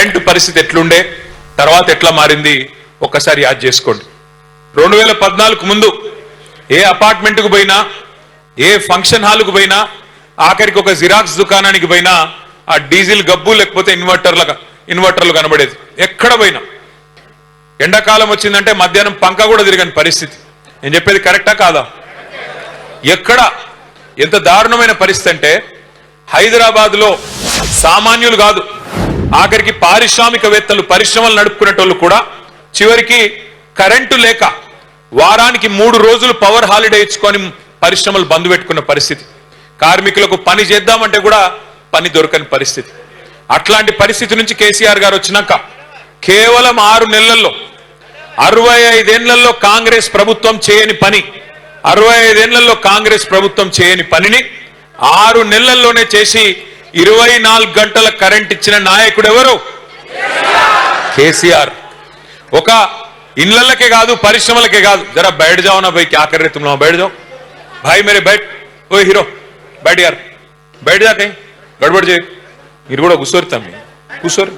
Current పరిస్థితి ఎట్లుండే, తర్వాత ఎట్లా మారింది ఒక్కసారి యాద్ చేసుకోండి. 2014 ముందు ఏ అపార్ట్మెంట్కు పోయినా, ఏ ఫంక్షన్ హాల్కు పోయినా, ఆఖరికి ఒక జిరాక్స్ దుకాణానికి పోయినా ఆ డీజిల్ గబ్బు లేకపోతే ఇన్వర్టర్లు కనబడేది. ఎక్కడ పోయినా ఎండాకాలం వచ్చిందంటే మధ్యాహ్నం పంక కూడా తిరగని పరిస్థితి. నేను చెప్పేది కరెక్టా కాదా? ఎక్కడ ఎంత దారుణమైన పరిస్థితి అంటే హైదరాబాద్ లో సామాన్యులు కాదు, ఆఖరికి పారిశ్రామికవేత్తలు, పరిశ్రమలు నడుపుకునేటోళ్ళు కూడా చివరికి కరెంటు లేక వారానికి 3 రోజులు పవర్ హాలిడే ఇచ్చుకొని పరిశ్రమలు బంద్ పెట్టుకున్న పరిస్థితి. కార్మికులకు పని చేద్దామంటే కూడా పని దొరకని పరిస్థితి. అట్లాంటి పరిస్థితి నుంచి కేసీఆర్ గారు వచ్చినాక కేవలం 6 నెలల్లో 65 ఏళ్లలో కాంగ్రెస్ ప్రభుత్వం చేయని పని, 65 ఏళ్లలో కాంగ్రెస్ ప్రభుత్వం చేయని పనిని 6 నెలల్లోనే చేసి 24 గంటల కరెంట్ ఇచ్చిన నాయకుడు ఎవరు? కేసీఆర్. ఒక ఇళ్లకే కాదు, పరిశ్రమలకే కాదు. జరా బయట जाओ ना भाई, क्या कर रहे तुम लोग, बैठ जाओ भाई मेरे, बैठ ओ हीरो बैठ यार, बैठ जा, कहीं गड़बड़ చేయి, మీరు కూడా కూర్చోరు, కూర్చోరు.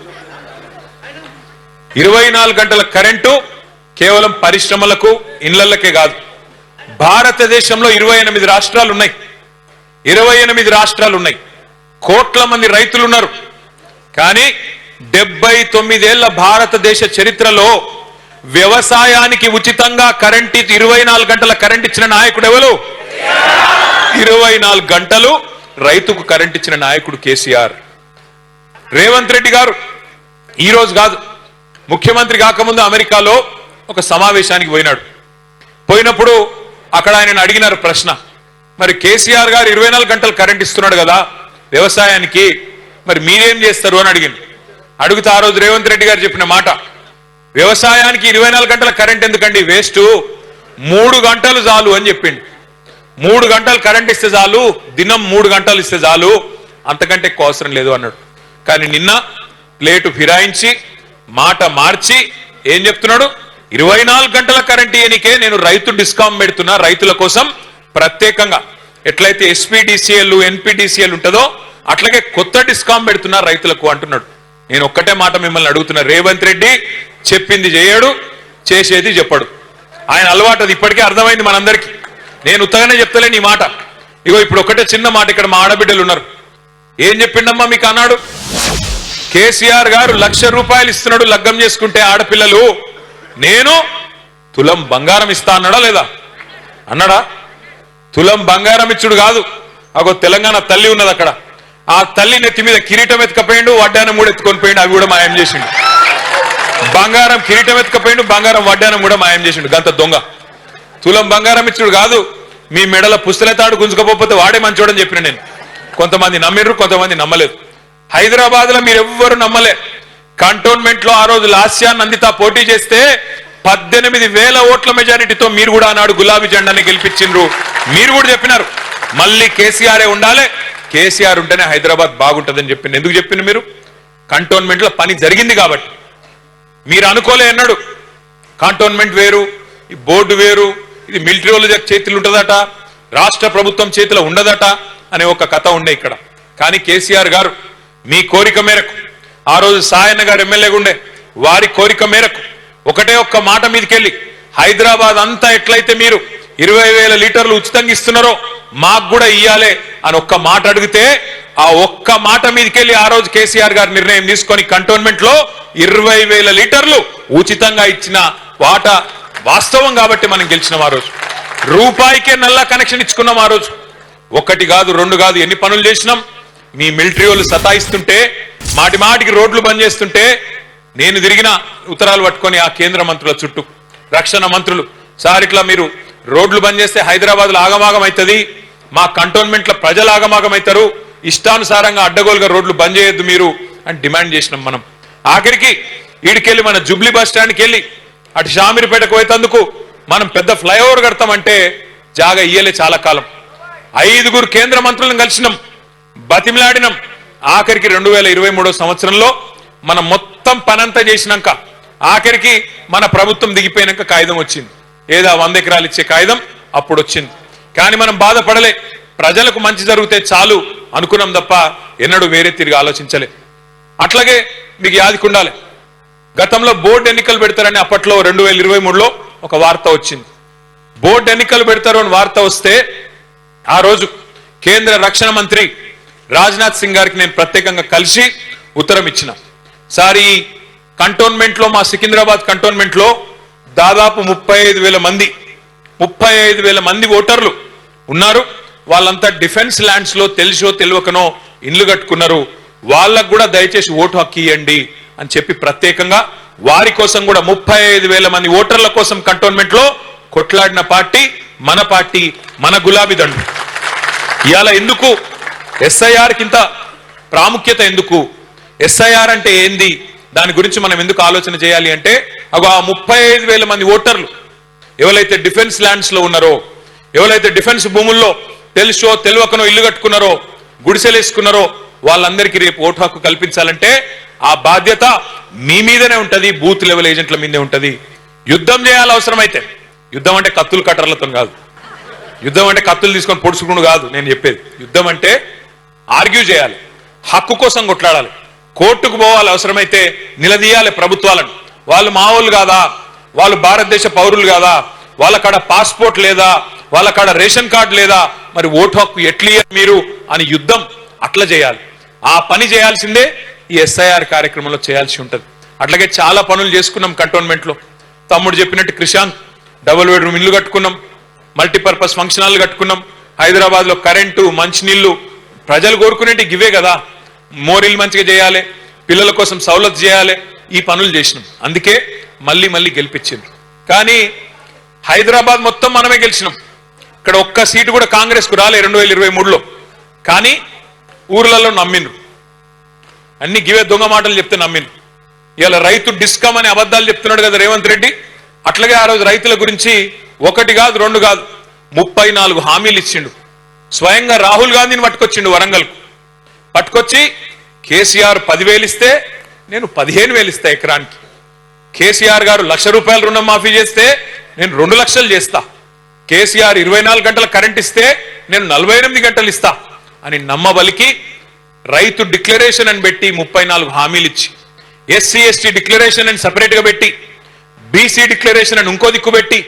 24 గంటల కరెంటు కేవలం పరిశ్రమలకు, ఇళ్లకే కాదు. భారతదేశంలో 28 రాష్ట్రాలు ఉన్నాయి. 28 రాష్ట్రాలు ఉన్నాయి. కోట్ల మంది రైతులు ఉన్నారు. కానీ 79 ఏళ్ల భారతదేశ చరిత్రలో వ్యవసాయానికి ఉచితంగా కరెంట్ 24 గంటల కరెంట్ ఇచ్చిన నాయకుడు ఎవరు? 24 గంటలు రైతుకు కరెంట్ ఇచ్చిన నాయకుడు కేసీఆర్. రేవంత్ రెడ్డి గారు ఈ రోజు కాదు, ముఖ్యమంత్రి కాకముందు అమెరికాలో ఒక సమావేశానికి పోయినప్పుడు అక్కడ ఆయన అడిగినారు ప్రశ్న, మరి కేసీఆర్ గారు 24 గంటలు కరెంట్ ఇస్తున్నాడు కదా వ్యవసాయానికి, మరి మీరేం చేస్తారు అని అడిగితే ఆ రోజు రేవంత్ రెడ్డి గారు చెప్పిన మాట, వ్యవసాయానికి 24 గంటల కరెంట్ ఎందుకండి, వేస్ట్, 3 గంటలు చాలు అని చెప్పిండు. 3 గంటలు కరెంట్ ఇస్తే చాలు, దినం 3 గంటలు ఇస్తే చాలు, అంతకంటే ఎక్కువ అవసరం లేదు అన్నాడు. కానీ నిన్న ప్లేటు ఫిరాయించి మాట మార్చి ఏం చెప్తున్నాడు, 24 గంటల కరెంట్ ఇయనికే నేను రైతు డిస్కౌంట్ పెడుతున్నా, రైతుల కోసం ప్రత్యేకంగా. ఎట్లయితే ఎస్పీడీసీఎల్, ఎన్పీడీసీఎల్ ఉంటుందో అట్లాగే కొత్త డిస్కౌంట్ పెడుతున్నా రైతులకు అంటున్నాడు. నేను ఒక్కటే మాట మిమ్మల్ని అడుగుతున్నా, రేవంత్ రెడ్డి చెప్పింది చేయడు, చేసేది చెప్పడు. ఆయన అలవాటు అది ఇప్పటికే అర్థమైంది మనందరికీ. నేను ఉత్తగానే చెప్తలేని ఈ మాట. ఇగో ఇప్పుడు ఒకటే చిన్న మాట, ఇక్కడ మా ఆడబిడ్డలు ఉన్నారు. ఏం చెప్పిండమ్మా మీకు అన్నాడు, కేసీఆర్ గారు 1,00,000 రూపాయలు ఇస్తున్నాడు లగ్గం చేసుకుంటే ఆడపిల్లలు, నేను తులం బంగారం ఇస్తా అన్నాడా లేదా? అన్నాడా? తులం బంగారం ఇచ్చుడు కాదు, అగో తెలంగాణ తల్లి ఉన్నది అక్కడ, ఆ తల్లి నెత్తి మీద కిరీటం ఎత్తుకపోయిండు, వడ్డానం కూడా ఎత్తుకొని పోయిండు, అవి కూడా మాయం చేసిండు. బంగారం కిరీటం ఎత్తుకపోయిండు, బంగారం వడ్డానం కూడా మాయం చేసిండు. గంత దొంగ. తులం బంగారం ఇచ్చుడు కాదు, మీ మెడల పుస్తలతాడు గుంజుకపోతే వాడే మంచోడని చెప్పిన నేను. కొంతమంది నమ్మిర్రు, కొంతమంది నమ్మలేదు. హైదరాబాద్ లో మీరు ఎవ్వరు నమ్మలే. కంటోన్మెంట్ లో ఆ రోజు లాస్యా నందిత పోటీ చేస్తే 18,000 ఓట్ల మెజారిటీతో మీరు కూడా ఆనాడు గులాబీ జెండాని గెలిపించిండ్రు. మీరు కూడా చెప్పినారు మళ్ళీ కేసీఆరే ఉండాలి, కేసీఆర్ ఉంటేనే హైదరాబాద్ బాగుంటుందని చెప్పింది. ఎందుకు చెప్పింది మీరు? కంటోన్మెంట్ లో పని జరిగింది కాబట్టి. మీరు అనుకోలే అన్నాడు కంటోన్మెంట్ వేరు, ఈ బోర్డు వేరు, ఇది మిలిటరీ వాళ్ళ చేతులు ఉంటుందట, రాష్ట్ర ప్రభుత్వం చేతిలో ఉండదట అనే ఒక కథ ఉండే ఇక్కడ. కానీ కేసీఆర్ గారు మీ కోరిక మేరకు, ఆ రోజు సాయన్న గారు ఎమ్మెల్యేగా ఉండే, వారి కోరిక మేరకు ఒకటే ఒక్క మాట మీదకెళ్ళి హైదరాబాద్ అంతా ఎట్లయితే మీరు 20,000 లీటర్లు ఉచితంగా ఇస్తున్నారో మాకు కూడా ఇయ్యాలే అని ఒక్క మాట అడిగితే, ఆ ఒక్క మాట మీదకెళ్ళి ఆ రోజు కేసీఆర్ గారు నిర్ణయం తీసుకొని కంటోన్మెంట్ లో 20,000 లీటర్లు ఉచితంగా ఇచ్చిన వాట వాస్తవం కాబట్టి మనం గెలిచినాం. ఆ రోజు రూపాయికే నల్లా కనెక్షన్ ఇచ్చుకున్నాం. ఆ రోజు 1 కాదు 2 కాదు ఎన్ని పనులు చేసినాం. మీ మిలిటరీ వాళ్ళు సతాయిస్తుంటే, మాటి మాటికి రోడ్లు బంద్ చేస్తుంటే నేను తిరిగిన ఉత్తరాలు పట్టుకొని ఆ కేంద్ర మంత్రుల చుట్టూ, రక్షణ మంత్రులు, సార్ ఇట్లా మీరు రోడ్లు బంద్ చేస్తే హైదరాబాద్ లో ఆగమాగం అవుతుంది, మా కంటోన్మెంట్ లో ప్రజలు ఆగమాగం అవుతారు, ఇష్టానుసారంగా అడ్డగోలుగా రోడ్లు బంద్ చేయొద్దు మీరు అని డిమాండ్ చేసినాం. మనం ఆఖరికి ఈడికెళ్ళి మన జుబ్లీ బస్ స్టాండ్కి వెళ్ళి అటు షామీర్పేటకు పోయేందుకు మనం పెద్ద ఫ్లైఓవర్ కడతామంటే జాగా ఇయ్యలే చాలా కాలం. 5 కేంద్ర మంత్రులను కలిసినాం, బతిమిలాడినాం. ఆఖరికి 2023 సంవత్సరంలో మనం మొత్తం పనంతా చేసినాక ఆఖరికి మన ప్రభుత్వం దిగిపోయినాక కాగితం వచ్చింది. ఏదో 100 ఎకరాలు ఇచ్చే కాగితం అప్పుడు వచ్చింది. కానీ మనం బాధపడలే, ప్రజలకు మంచి జరిగితే చాలు అనుకున్నాం తప్ప ఎన్నడూ వేరే తిరిగి ఆలోచించలే. అట్లాగే మీకు యాదికి ఉండాలి, గతంలో బోర్డు ఎన్నికలు పెడతారని అప్పట్లో 2023లో ఒక వార్త వచ్చింది. బోర్డు ఎన్నికలు పెడతారు అని వార్త వస్తే ఆ రోజు కేంద్ర రక్షణ మంత్రి రాజ్నాథ్ సింగ్ గారికి నేను ప్రత్యేకంగా కలిసి ఉత్తరం ఇచ్చిన. సార్, ఈ కంటోన్మెంట్ లో, మా సికింద్రాబాద్ కంటోన్మెంట్ లో దాదాపు 35,000 మంది ఓటర్లు ఉన్నారు. వాళ్ళంతా డిఫెన్స్ ల్యాండ్స్ లో తెలిసో తెలియకనో ఇండ్లు కట్టుకున్నారు. వాళ్ళకు కూడా దయచేసి ఓటు హక్కు ఇవ్వండి అని చెప్పి ప్రత్యేకంగా వారి కోసం కూడా 35,000 మంది ఓటర్ల కోసం కంటోన్మెంట్ లో కొట్లాడిన పార్టీ మన గులాబీ దండు. ఇవాళ ఎందుకు ఎస్ఐఆర్ కింద ప్రాముఖ్యత, ఎందుకు ఎస్ఐఆర్ అంటే ఏంది, దాని గురించి మనం ఎందుకు ఆలోచన చేయాలి అంటే, ఆ 35,000 మంది ఓటర్లు ఎవరైతే డిఫెన్స్ ల్యాండ్స్ లో ఉన్నారో, ఎవరైతే డిఫెన్స్ భూముల్లో తెలుసో తెలియకనో ఇల్లు కట్టుకున్నారో, గుడిసెలేసుకున్నారో, వాళ్ళందరికీ రేపు ఓటు హక్కు కల్పించాలంటే ఆ బాధ్యత మీ మీదనే ఉంటది, బూత్ లెవెల్ ఏజెంట్ల మీదే ఉంటది. యుద్ధం చేయాలి అవసరమైతే. యుద్ధం అంటే కత్తులు కట్టర్లతో కాదు, యుద్ధం అంటే కత్తులు తీసుకొని పొడుచుకుని కాదు నేను చెప్పేది. యుద్ధం అంటే ఆర్గ్యూ చేయాలి, హక్కు కోసం కొట్లాడాలి, కోర్టుకు పోవాలి, అవసరమైతే నిలదీయాలి ప్రభుత్వాలను. వాళ్ళు మావోళ్ళు కాదా, వాళ్ళు భారతదేశ పౌరులు కాదా, వాళ్ళకాడ పాస్పోర్ట్ లేదా, వాళ్ళకాడ రేషన్ కార్డు లేదా, మరి ఓటు హక్కు ఎట్లియర్ మీరు అని యుద్ధం అట్లా చేయాలి. ఆ పని చేయాల్సిందే ఈ ఎస్ఐఆర్ కార్యక్రమంలో చేయాల్సి ఉంటుంది. అట్లాగే చాలా పనులు చేసుకున్నాం కంటోన్మెంట్ లో. తమ్ముడు చెప్పినట్టు క్రిషాంత్ డబుల్ బెడ్రూమ్ ఇల్లు కట్టుకున్నాం, మల్టీపర్పస్ ఫంక్షన్ హాల్ కట్టుకున్నాం. హైదరాబాద్ లో కరెంటు, మంచినీళ్లు ప్రజలు కోరుకునేటి గివే కదా. మోరీలు మంచిగా చేయాలి, పిల్లల కోసం సౌలత్ చేయాలి, ఈ పనులు చేసినాం. అందుకే మళ్ళీ గెలిపించింది. కానీ హైదరాబాద్ మొత్తం మనమే గెలిచినాం. ఇక్కడ ఒక్క సీటు కూడా కాంగ్రెస్ కు రాలే 2023లో. కానీ ఊర్లలో నమ్మిండ్రు, అన్ని గివే దొంగ మాటలు చెప్తే నమ్మిండ్రు. ఇవాళ రైతు డిస్కమ్ అనే అబద్ధాలు చెప్తున్నాడు కదా రేవంత్ రెడ్డి. అట్లాగే ఆ రోజు రైతుల గురించి 1 కాదు 2 కాదు 34 హామీలు ఇచ్చిండు. స్వయంగా రాహుల్ గాంధీని పట్టుకొచ్చిండు వరంగల్కు. పట్టుకొచ్చి కేసీఆర్ 10,000 ఇస్తే నేను 15,000 ఇస్తా ఎకరానికి. కేసీఆర్ గారు ₹1,00,000 రుణం మాఫీ చేస్తే నేను 2 లక్షలు చేస్తా. కేసీఆర్ 24 గంటల కరెంట్ ఇస్తే నేను 48 గంటలు ఇస్తా అని నమ్మబలికి రైతు డిక్లరేషన్ అని పెట్టి 34 హామీలు ఇచ్చి, ఎస్సీ ఎస్టీ డిక్లరేషన్ అని సపరేట్ గా పెట్టి, బీసీ డిక్లరేషన్ అని ఇంకో దిక్కు పెట్టి,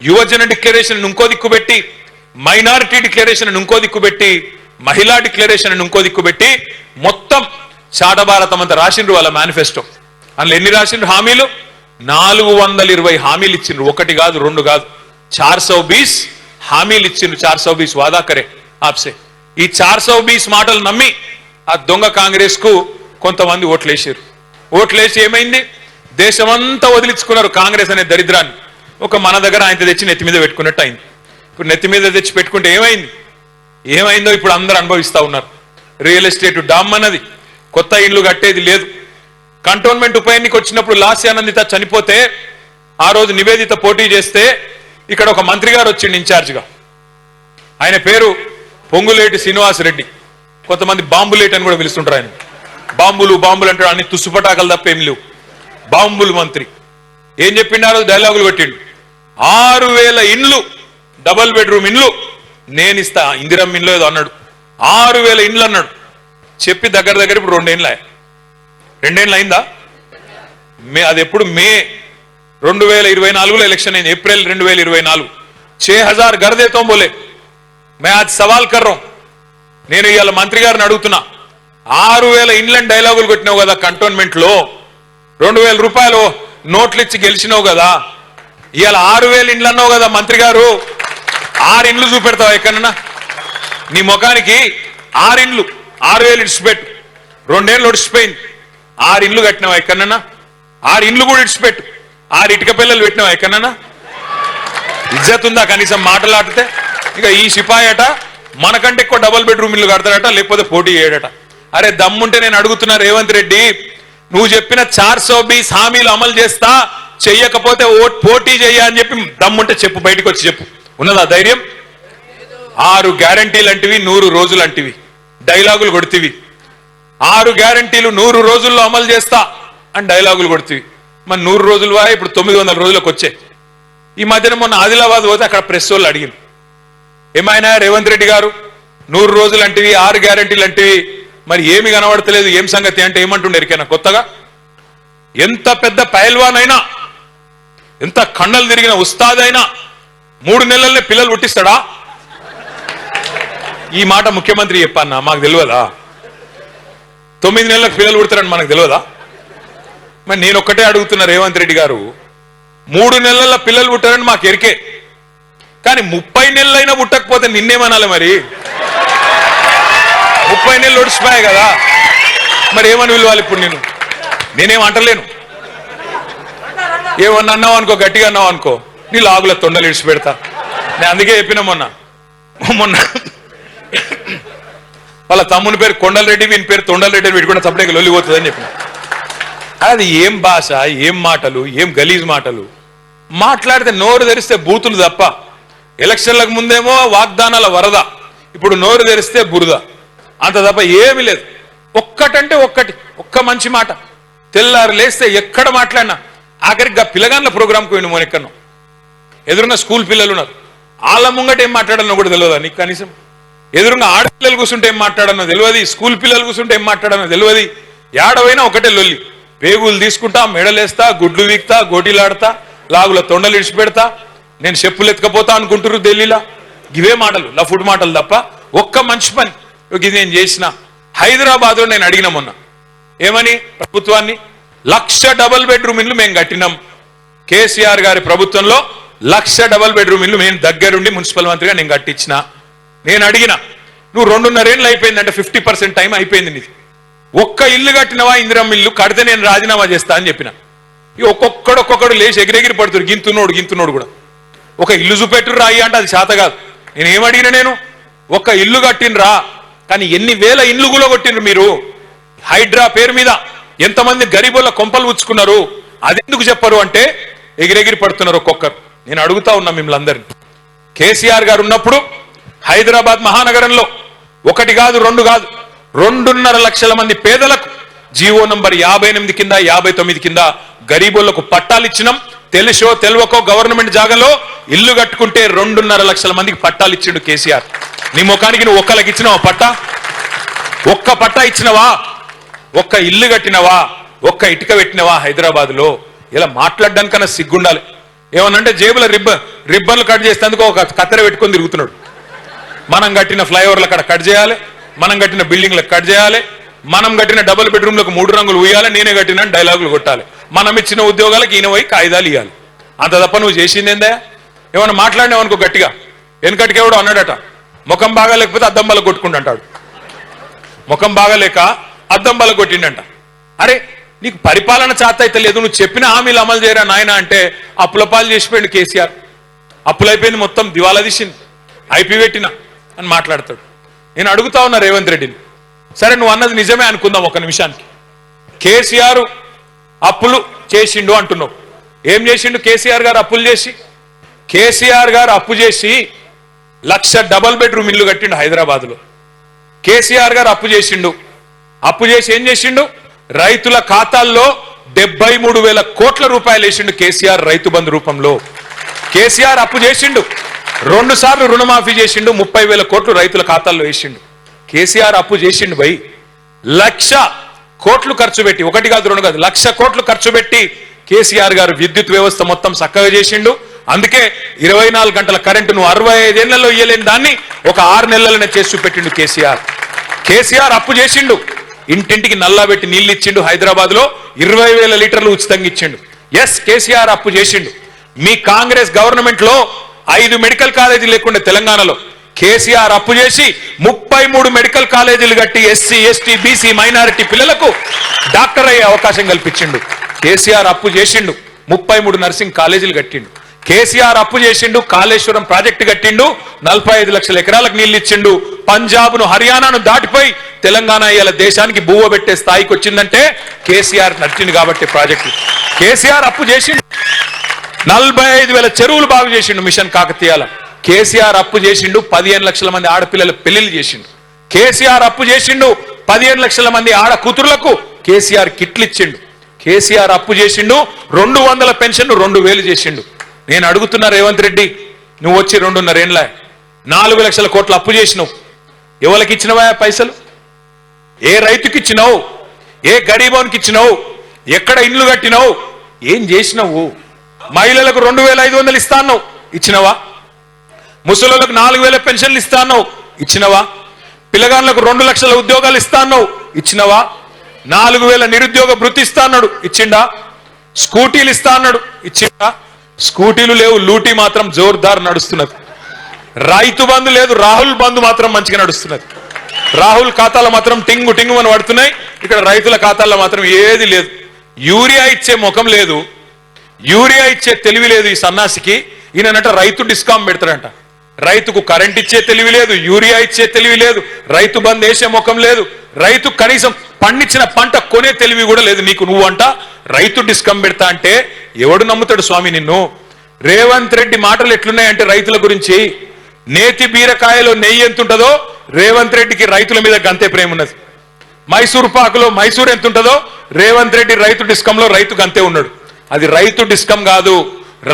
యువజన డిక్లరేషన్ అని ఇంకో దిక్కు పెట్టి, మైనారిటీ డిక్లరేషన్ అని ఇంకో దిక్కు పెట్టి, మహిళా డిక్లరేషన్ అని ఇంకో దిక్కు పెట్టి, మొత్తం చాటభారతం అంతా రాసిండ్రు వాళ్ళ మేనిఫెస్టో. అందులో ఎన్ని రాసిండ్రు హామీలు? 420 హామీలు ఇచ్చిండ్రు. 1 కాదు 2 కాదు 420 హామీలు ఇచ్చిండ్రు. 420 వాదా కరే ఆప్సే. ఈ 420 మాటలు నమ్మి ఆ దొంగ కాంగ్రెస్ కు కొంతమంది ఓట్లేసారు. ఓట్లేసి ఏమైంది? దేశమంతా వదిలించుకున్నారు కాంగ్రెస్ అనే దరిద్రాన్ని. ఒక మన దగ్గర ఆయన తెచ్చి నెత్తి మీద పెట్టుకున్నట్టు అయింది. ఇప్పుడు నెత్తి మీద తెచ్చి పెట్టుకుంటే ఏమైందో ఇప్పుడు అందరూ అనుభవిస్తా ఉన్నారు. రియల్ ఎస్టేట్ డామ్ అన్నది, కొత్త ఇండ్లు కట్టేది లేదు. కంటోన్మెంట్ ఉప ఎన్నిక వచ్చినప్పుడు లాస్యానందిత చనిపోతే ఆ రోజు నివేదిత పోటీ చేస్తే ఇక్కడ ఒక మంత్రి గారు వచ్చిండు ఇన్ఛార్జిగా. ఆయన పేరు పొంగులేటి శ్రీనివాస్ రెడ్డి. కొంతమంది బాంబులేట్ అని కూడా పిలుస్తుంటారు ఆయన. బాంబులు అంటాడు, అన్ని తుస్సుపటాకలు తప్ప ఏం లేవు. బాంబులు మంత్రి ఏం చెప్పిండు? ఆ రోజు డైలాగులు పెట్టిండు. 6,000 ఇండ్లు, డబుల్ బెడ్రూమ్ ఇండ్లు నేను ఇస్తా, ఇందిరమ్మ ఇండ్లు ఏదో అన్నాడు. 6,000 ఇండ్లు అన్నాడు. చెప్పి దగ్గర ఇప్పుడు 2 ఏళ్ళు అయిందా? అది ఎప్పుడు మే 2024లో ఎలక్షన్ అయింది. ఏప్రిల్ 2024. 6,000 घर देता हूं बोले. मैं आज सवाल कर रहा हूं. నేను ఇవాళ మంత్రి గారిని అడుగుతున్నా, 6,000 ఇండ్లని డైలాగులు కొట్టినావు కదా కంటోన్మెంట్ లో, 2,000 రూపాయలు నోట్లు ఇచ్చి గెలిచినావు కదా, ఇవాళ 6,000 ఇండ్లు అన్నావు కదా మంత్రి గారు. 6 ఇండ్లు చూపెడతావు ఎక్కడన్నా? నీ ముఖానికి 6 ఇండ్లు, 6,000 ఇడిచిపెట్టు. 2 ఏళ్ళు ఒడిచిపోయింది. 6 ఇండ్లు కట్టినావా ఎక్కడన్నా? 6 ఇండ్లు కూడా ఇడిచిపెట్టు. 6 ఇటుక పిల్లలు పెట్టినావా ఎక్కడన్నా? ఇజ్జత్ ఉందా కనీసం మాటలాడితే? ఇక ఈ సిపాయట మనకంటే ఎక్కువ డబుల్ బెడ్రూమ్ ఇల్లు కడతాడట, లేకపోతే పోటీ చేయడట. అరే దమ్ముంటే నేను అడుగుతున్నా రేవంత్ రెడ్డి, నువ్వు చెప్పిన 420 హామీలు అమలు చేస్తా, చెయ్యకపోతే పోటీ చెయ్య అని చెప్పి దమ్ముంటే చెప్పు, బయటకు వచ్చి చెప్పు. ఉన్నదా ధైర్యం? 6 గ్యారంటీలు అంటివి, 100 రోజులు అంటివి, డైలాగులు కొడుతీవి. 6 గ్యారంటీలు 100 రోజుల్లో అమలు చేస్తా అని డైలాగులు కొడుతీవి. మరి 100 రోజులు వారా, ఇప్పుడు 900 రోజులకు వచ్చాయి. ఈ మధ్యన మొన్న ఆదిలాబాద్ పోతే అక్కడ ప్రెస్ వాళ్ళు అడిగింది, ఏమైనా రేవంత్ రెడ్డి గారు 100 రోజులు అంటివి, 6 గ్యారంటీలు అంటివి, మరి ఏమి కనబడతలేదు, ఏం సంగతి అంటే ఏమంటుండే ఎరికైనా కొత్తగా? ఎంత పెద్ద పైల్వాన్ అయినా, ఎంత కండలు తిరిగిన ఉస్తాద్ అయినా 3 నెలలనే పిల్లలు పుట్టిస్తాడా? ఈ మాట ముఖ్యమంత్రి చెప్పన్నా, మాకు తెలియదా? 9 నెలలకు పిల్లలు పుడతారని మనకు తెలియదా? మరి నేను ఒక్కటే అడుగుతున్నా, రేవంత్ రెడ్డి గారు 3 నెలల పిల్లలు పుట్టారని మాకు ఎరికే, కానీ 30 నెలలైనా పుట్టకపోతే నిన్నేమనాలి? మరి 30 నెలలు ఒడిచిపోయాయి కదా, మరి ఏమని పిలవాలి ఇప్పుడు? నేనేం అంటలేను. ఏమన్నా అన్నావు అనుకో, గట్టిగా అన్నావు అనుకో, నీ లాగుల తొండలు ఇడిచి పెడతా. నేను అందుకే చెప్పిన మొన్న వాళ్ళ తమ్ముని పేరు కొండలరెడ్డి, వీని పేరు తొండలరెడ్డి, వీటి కూడా తప్పడే లొల్లిపోతుందని చెప్పిన. అది ఏం భాష, ఏం మాటలు, ఏం గలీజ్ మాటలు మాట్లాడితే నోరు తెరిస్తే బూతులు తప్ప. ఎలక్షన్లకు ముందేమో వాగ్దానాల వరద, ఇప్పుడు నోరు తెరిస్తే బురద, అంత తప్ప ఏమీ లేదు. ఒక్కటంటే ఒక్క మంచి మాట. తెల్లారు లేస్తే ఎక్కడ మాట్లాడినా ఆఖరికి పిల్లగాన్ల ప్రోగ్రాంకి పోయిన మోనెక్కను ఎదురున్న స్కూల్ పిల్లలు ఉన్నారు, వాళ్ళ ముంగట ఏం మాట్లాడనో కూడా తెలియదా నీకు? కనీసం ఎదురున్న ఆడపిల్లలు కూర్చుంటే ఏం మాట్లాడనో తెలియదు, స్కూల్ పిల్లలు కూర్చుంటే ఏం మాట్లాడనో తెలియదు. ఏడవైనా ఒకటే లొల్లి. పేగులు తీసుకుంటా, మెడలేస్తా, గుడ్లు వీక్తా, గోటీలాడతా, లాగుల తొండలు ఇడిచి పెడతా, నేను చెప్పులు ఎత్తుకపోతా అనుకుంటారు ఢిల్లీలో. ఇవే మాటలు, లఫుడ్ మాటలు తప్ప ఒక్క మంచి పని ఇది నేను చేసిన. హైదరాబాద్ లో నేను అడిగిన మొన్న ఏమని, ప్రభుత్వాన్ని 1,00,000 డబుల్ బెడ్రూమ్ ఇల్లు మేము కట్టినాం. కేసీఆర్ గారి ప్రభుత్వంలో 1,00,000 డబుల్ బెడ్రూమ్ ఇల్లు మేము దగ్గరుండి మున్సిపల్ మంత్రిగా నేను కట్టించిన. నేను అడిగిన, నువ్వు 2.5 ఏళ్ళు అయిపోయిందంటే 50% టైం అయిపోయింది నీది. ఒక్క ఇల్లు కట్టినవా? ఇందిరమ్మ ఇల్లు కడితే నేను రాజీనామా చేస్తా అని చెప్పిన. ఒక్కొక్కడు లేచి ఎగిరెగిరి పడుతుడు, గింతున్నోడు కూడా. ఒక ఇల్లు చూపెట్టురు రాయి అంటే అది చేత కాదు. నేనేమడిగిన, నేను ఒక్క ఇల్లు కట్టినరా, కానీ ఎన్ని వేల ఇల్లు కూడా కొట్టినరు మీరు. హైడ్రా పేరు మీద ఎంతమంది గరీబుల కొంపలు ఉచ్చుకున్నారు, అది ఎందుకు చెప్పరు అంటే ఎగిరెగిరి పడుతున్నారు ఒక్కొక్కరు. నేను అడుగుతా ఉన్నా మిమ్మల్ని అందరినీ, కేసీఆర్ గారు ఉన్నప్పుడు హైదరాబాద్ మహానగరంలో 1 కాదు 2 కాదు 2.5 లక్షల మంది పేదలకు జీవో నంబర్ 58 కింద 59 కింద గరీబులకు పట్టాలు ఇచ్చినాం. తెలుసో తెలియకో గవర్నమెంట్ జాగాలో ఇల్లు కట్టుకుంటే 2.5 లక్షల మందికి పట్టాలు ఇచ్చిండు కేసీఆర్. నీ ముఖానికి నువ్వు ఒక్కలకి ఇచ్చినావా పట్టా? ఒక్క పట్టా ఇచ్చినవా? ఒక్క ఇల్లు కట్టినవా? ఒక్క ఇటుక పెట్టినవా? హైదరాబాద్ లో ఇలా మాట్లాడడానికన్నా సిగ్గుండాలి. ఏమనంటే జేబుల రిబ్బన్లు కట్ చేసేందుకు ఒక కత్తెర పెట్టుకొని తిరుగుతున్నాడు. మనం కట్టిన ఫ్లైఓవర్లు అక్కడ కట్ చేయాలి, మనం కట్టిన బిల్డింగ్లకు కట్ చేయాలి, మనం కట్టిన డబుల్ బెడ్రూమ్లకు 3 రంగులు ఉయ్యాలి, నేనే కట్టిన డైలాగులు కొట్టాలి, మనం ఇచ్చిన ఉద్యోగాలకు ఈయన పోయి కాయిదాలు ఇవ్వాలి. అంత తప్ప నువ్వు చేసింది ఏందా? ఏమన్నా మాట్లాడినావనుకో గట్టిగా, వెనకటికి ఎవడో అన్నాడట, ముఖం బాగా లేకపోతే అద్దం బల కొట్టుకుంటాడు. ముఖం బాగాలేక అద్దం బల కొట్టిండంట. అరే నీకు పరిపాలన చేత అయితే లేదు, నువ్వు చెప్పిన హామీలు అమలు చేయరా నాయన అంటే అప్పుల పాలు చేసిపోయింది కేసీఆర్. అప్పులైపోయింది, మొత్తం దివాలా తీసింది, ఐపీ పెట్టిన అని మాట్లాడతాడు. నేను అడుగుతా ఉన్నా రేవంత్ రెడ్డిని, సరే నువ్వు అన్నది నిజమే అనుకుందాం ఒక నిమిషానికి. కేసీఆర్ అప్పులు చేసిండు అంటున్నావు. ఏం చేసిండు కేసీఆర్ గారు అప్పులు చేసి? కేసీఆర్ గారు అప్పు చేసి 1,00,000 డబుల్ బెడ్రూమ్ ఇల్లు కట్టిండు హైదరాబాద్ లో. కేసీఆర్ గారు అప్పు చేసిండు. అప్పు చేసి ఏం చేసిండు? రైతుల ఖాతాల్లో 73,000 కోట్ల రూపాయలు వేసిండు కేసీఆర్ రైతు బంధు రూపంలో. కేసీఆర్ అప్పు చేసిండు, 2 సార్లు రుణమాఫీ చేసిండు, 30,000 కోట్లు రైతుల ఖాతాల్లో వేసిండు. కేసీఆర్ అప్పు చేసిండు భయ్. 1,00,000 కోట్లు ఖర్చు పెట్టి, 1 కాదు 2 కాదు 1,00,000 కోట్లు ఖర్చు పెట్టి కేసీఆర్ గారు విద్యుత్ వ్యవస్థ మొత్తం చక్కగా చేసిండు. అందుకే 24 గంటల కరెంటును 65 ఏళ్లలో ఇయ్యలేని దాన్ని ఒక 6 నెలలనే చేసి చూపెట్టిండు కేసీఆర్. కేసీఆర్ అప్పు చేసిండు, ఇంటింటికి నల్లా పెట్టి నీళ్లు ఇచ్చిండు. హైదరాబాద్ లో 20,000 లీటర్లు ఉచితంగా ఇచ్చిండు. ఎస్, కేసీఆర్ అప్పు చేసిండు. మీ కాంగ్రెస్ గవర్నమెంట్ లో 5 మెడికల్ కాలేజీలు లేకుండా తెలంగాణలో కేసీఆర్ అప్పు చేసి 33 మెడికల్ కాలేజీలు కట్టి ఎస్సీ ఎస్టీ బీసీ మైనారిటీ పిల్లలకు డాక్టర్ అయ్యే అవకాశం కల్పించిండు. కేసీఆర్ అప్పు చేసిండు, 33 నర్సింగ్ కాలేజీలు కట్టిండు. కేసీఆర్ అప్పు చేసిండు, కాళేశ్వరం ప్రాజెక్టు కట్టిండు, 45 లక్షల ఎకరాలకు నీళ్లు ఇచ్చిండు. పంజాబ్ ను హర్యానాను దాటిపోయి తెలంగాణ ఇవాళ దేశానికి బువ్వ పెట్టే స్థాయికి వచ్చిందంటే కేసీఆర్ నచ్చింది కాబట్టి ప్రాజెక్టు. కేసీఆర్ అప్పు చేసిండు, 45,000 చెరువులు బాగు చేసిండు మిషన్ కాకతీయాల. కేసీఆర్ అప్పు చేసిండు, 15 లక్షల మంది ఆడపిల్లల పెళ్లిళ్ళు చేసిండు. కేసీఆర్ అప్పు చేసిండు, 15 లక్షల మంది ఆడ కూతురులకు కేసీఆర్ కిట్లు ఇచ్చిండు. కేసీఆర్ అప్పు చేసిండు, 200 పెన్షన్ 2,000 చేసిండు. నేను అడుగుతున్నా రేవంత్ రెడ్డి, నువ్వు వచ్చి 2.5 ఏళ్ళ 4 లక్షల కోట్ల అప్పు చేసినావు. ఎవరికి ఇచ్చినవా పైసలు? ఏ రైతుకి ఇచ్చినావు? ఏ గరీబోనికి ఇచ్చినావు? ఎక్కడ ఇండ్లు కట్టినావు, ఏం చేసినావు? మహిళలకు 2500 ఇస్తా అన్నావు, ఇచ్చినవా? ముసలులకు 4000 పెన్షన్లు ఇస్తా అన్నావు, ఇచ్చినవా? పిల్లగాళ్ళకు 2 లక్షల ఉద్యోగాలు ఇస్తా అన్నావు, ఇచ్చినవా? 4000 నిరుద్యోగ భృతి ఇస్తా అన్నాడు, ఇచ్చిండా? స్కూటీలు ఇస్తా అన్నాడు, ఇచ్చిండా? స్కూటీలు లేవు, లూటీ మాత్రం జోర్దార్ నడుస్తున్నది. రైతు బంధు లేదు, రాహుల్ బంధు మాత్రం మంచిగా నడుస్తున్నది. రాహుల్ ఖాతాలో మాత్రం టింగు టింగు అని పడుతున్నాయి, ఇక్కడ రైతుల ఖాతాల్లో మాత్రం ఏది లేదు. యూరియా ఇచ్చే ముఖం లేదు, యూరియా ఇచ్చే తెలివి లేదు ఈ సన్నాసికి. ఈయనంట రైతు డిస్కౌంట్ పెడతాడంట. రైతుకు కరెంట్ ఇచ్చే తెలివి లేదు, యూరియా ఇచ్చే తెలివి లేదు, రైతు బంద్ వేసే ముఖం లేదు, రైతు కనీసం పండించిన పంట కొనే తెలివి కూడా లేదు నీకు. నువ్వంట రైతు డిస్కౌంట్ పెడతా అంటే ఎవడు నమ్ముతాడు స్వామి నిన్ను? రేవంత్ రెడ్డి మాటలు ఎట్లున్నాయంటే రైతుల గురించి, నేతి బీరకాయలో నెయ్యి ఎంత ఉంటుందో రేవంత్ రెడ్డికి రైతుల మీద గంతే ప్రేమ ఉన్నది. మైసూర్ పాకులో మైసూర్ ఎంత ఉంటుందో రేవంత్ రెడ్డి రైతు డిస్కంలో రైతు గంతే ఉన్నాడు. అది రైతు డిస్కం కాదు,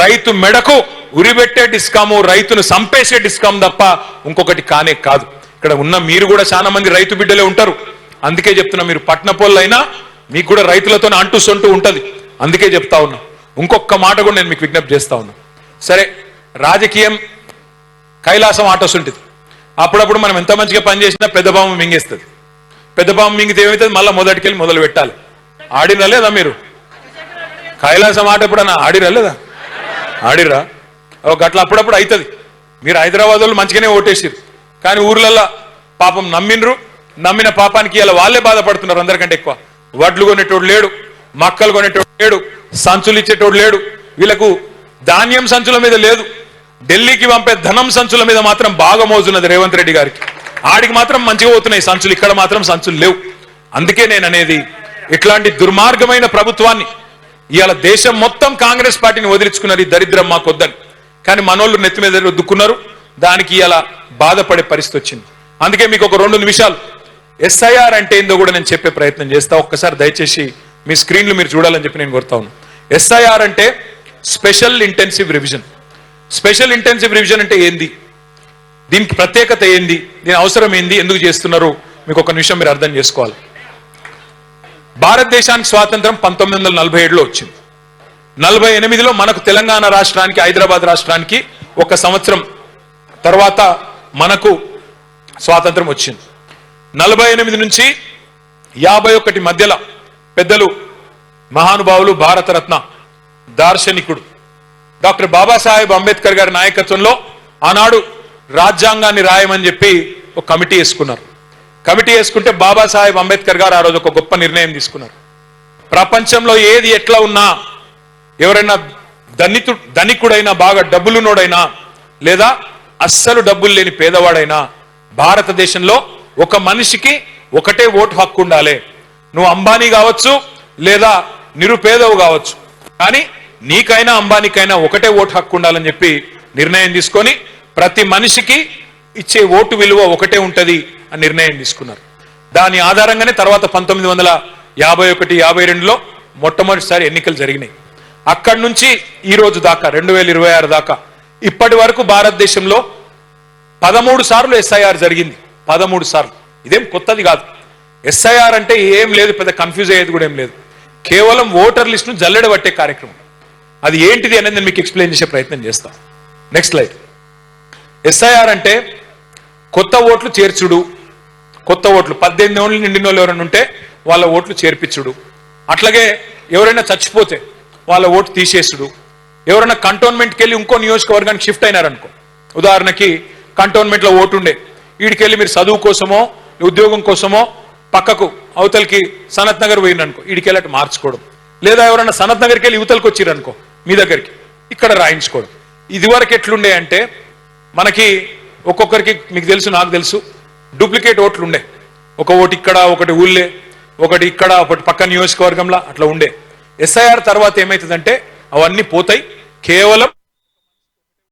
రైతు మెడకు ఉరిబెట్టే డిస్కాము, రైతును సంపేసే డిస్కాం తప్ప ఇంకొకటి కానే కాదు. ఇక్కడ ఉన్న మీరు కూడా చాలా మంది రైతు బిడ్డలే ఉంటారు. అందుకే చెప్తున్నా, మీరు పట్నపోళ్ళైనా మీకు కూడా రైతులతో అంటూ సొంటూ ఉంటది. అందుకే చెప్తా ఉన్నా. ఇంకొక మాట కూడా నేను మీకు విజ్ఞప్తి చేస్తా ఉన్నా. సరే, రాజకీయం కైలాసం ఆటోస్ ఉంటుంది. అప్పుడప్పుడు మనం ఎంత మంచిగా పనిచేసినా పెద్ద బామ్మ మింగేస్తుంది. పెద్ద బామ్మ మింగితే ఏమవుతుంది? మళ్ళీ మొదటికెళ్ళి మొదలు పెట్టాలి. ఆడిరా లేదా మీరు? కైలాసం ఆట ఎప్పుడన్నా ఆడిరా లేదా? ఆడిరా? అట్లా అప్పుడప్పుడు అవుతుంది. మీరు హైదరాబాద్ వాళ్ళు మంచిగానే ఓటేసారు, కానీ ఊర్లల్లో పాపం నమ్మినరు. నమ్మిన పాపానికి ఇలా వాళ్ళే బాధపడుతున్నారు అందరికంటే ఎక్కువ. వడ్లు కొనేటోడు లేడు, మక్కలు కొనేటోడు లేడు, సంచులు ఇచ్చేటోడు లేడు. వీళ్ళకు ధాన్యం సంచుల మీద లేదు, ఢిల్లీకి పంపే ధనం సంచుల మీద మాత్రం బాగా మోజున్నది రేవంత్ రెడ్డి గారికి. ఆడికి మాత్రం మంచిగా పోతున్నాయి సంచులు, ఇక్కడ మాత్రం సంచులు లేవు. అందుకే నేను అనేది, ఇట్లాంటి దుర్మార్గమైన ప్రభుత్వాన్ని ఇవాళ దేశం మొత్తం కాంగ్రెస్ పార్టీని వదిలించుకున్నారు. ఈ దరిద్రం మాకొద్దని. కానీ మనోళ్ళు నెత్తి మీద దుక్కున్నారు. దానికి ఇలా బాధపడే పరిస్థితి వచ్చింది. అందుకే మీకు ఒక 2 నిమిషాలు ఎస్ఐఆర్ అంటే ఏందో కూడా నేను చెప్పే ప్రయత్నం చేస్తా. ఒక్కసారి దయచేసి మీ స్క్రీన్లు మీరు చూడాలని చెప్పి నేను కోరుతా ఉన్నాను. ఎస్ఐఆర్ అంటే special intensive revision. Special intensive revision అంటే ఏంది, దీనికి ప్రత్యేకత ఏంది, దీని అవసరం ఏంది, ఎందుకు చేస్తున్నారు, మీకు ఒక నిమిషం మీరు అర్థం చేసుకోవాలి. భారతదేశానికి స్వాతంత్రం 1947లో వచ్చింది. 48లో మనకు తెలంగాణ రాష్ట్రానికి, హైదరాబాద్ రాష్ట్రానికి 1 సంవత్సరం తర్వాత మనకు స్వాతంత్రం వచ్చింది. 48 నుంచి 51 మధ్యలో పెద్దలు మహానుభావులు, భారతరత్న దార్శనికుడు డాక్టర్ బాబాసాహెబ్ అంబేద్కర్ గారి నాయకత్వంలో ఆనాడు రాజ్యాంగాన్ని రాయమని చెప్పి ఒక కమిటీ వేసుకున్నారు. కమిటీ వేసుకుంటే బాబాసాహెబ్ అంబేద్కర్ గారు ఆ రోజు ఒక గొప్ప నిర్ణయం తీసుకున్నారు. ప్రపంచంలో ఏది ఎట్లా ఉన్నా, ఎవరైనా ధనికుడైనా, బాగా డబ్బులున్నోడైనా, లేదా అస్సలు డబ్బులు లేని పేదవాడైనా, భారతదేశంలో ఒక మనిషికి ఒకటే ఓటు హక్కు ఉండాలి. నువ్వు అంబానీ కావచ్చు, లేదా నిరుపేదవు కావచ్చు, కానీ నీకైనా అంబానీకైనా ఒకటే ఓటు హక్కు ఉండాలని చెప్పి నిర్ణయం తీసుకొని ప్రతి మనిషికి ఇచ్చే ఓటు విలువ ఒకటే ఉంటది అని నిర్ణయం తీసుకున్నారు. దాని ఆధారంగానే తర్వాత 1951, 52లో మొట్టమొదటిసారి ఎన్నికలు జరిగినాయి. అక్కడి నుంచి ఈ రోజు దాకా 2026 దాకా ఇప్పటి వరకు భారతదేశంలో 13 సార్లు ఎస్ఐఆర్ జరిగింది. 13 సార్లు. ఇదేం కొత్తది కాదు. ఎస్ఐఆర్ అంటే ఏం లేదు, పెద్ద కన్ఫ్యూజ్ అయ్యేది కూడా ఏం లేదు. కేవలం ఓటర్ లిస్టును జల్లెడబట్టే కార్యక్రమం. అది ఏంటిది అనేది నేను మీకు ఎక్స్ప్లెయిన్ చేసే ప్రయత్నం చేస్తాను. Next slide. ఎస్ఐఆర్ అంటే కొత్త ఓట్లు చేర్చుడు. కొత్త ఓట్లు 18 ఏళ్ళు నిండిన వాళ్ళు ఎవరైనా ఉంటే వాళ్ళ ఓట్లు చేర్పించుడు. అట్లాగే ఎవరైనా చచ్చిపోతే వాళ్ళ ఓటు తీసేసుడు. ఎవరైనా కంటోన్మెంట్కి వెళ్ళి ఇంకో నియోజకవర్గానికి షిఫ్ట్ అయినారనుకో, ఉదాహరణకి కంటోన్మెంట్లో ఓటు ఉండే, వీడికెళ్ళి మీరు చదువు కోసమో ఉద్యోగం కోసమో పక్కకు అవతలకి సనత్ నగర్ పోయిననుకో, వీడికెళ్ళి అటు మార్చుకోవడం. లేదా ఎవరైనా సనత్ నగర్కి వెళ్ళి యువతలకు వచ్చిరనుకో మీ దగ్గరికి, ఇక్కడ రాయించుకోవడం. ఇదివరకు ఎట్లుండే అంటే మనకి ఒక్కొక్కరికి, మీకు తెలుసు నాకు తెలుసు, డూప్లికేట్ ఓట్లు ఉండే. ఒక ఓటు ఇక్కడ, ఒకటి ఊళ్ళే, ఒకటి ఇక్కడ, ఒకటి పక్క నియోజకవర్గంలో అట్లా ఉండే. ఎస్ఐఆర్ తర్వాత ఏమవుతుందంటే అవన్నీ పోతాయి. కేవలం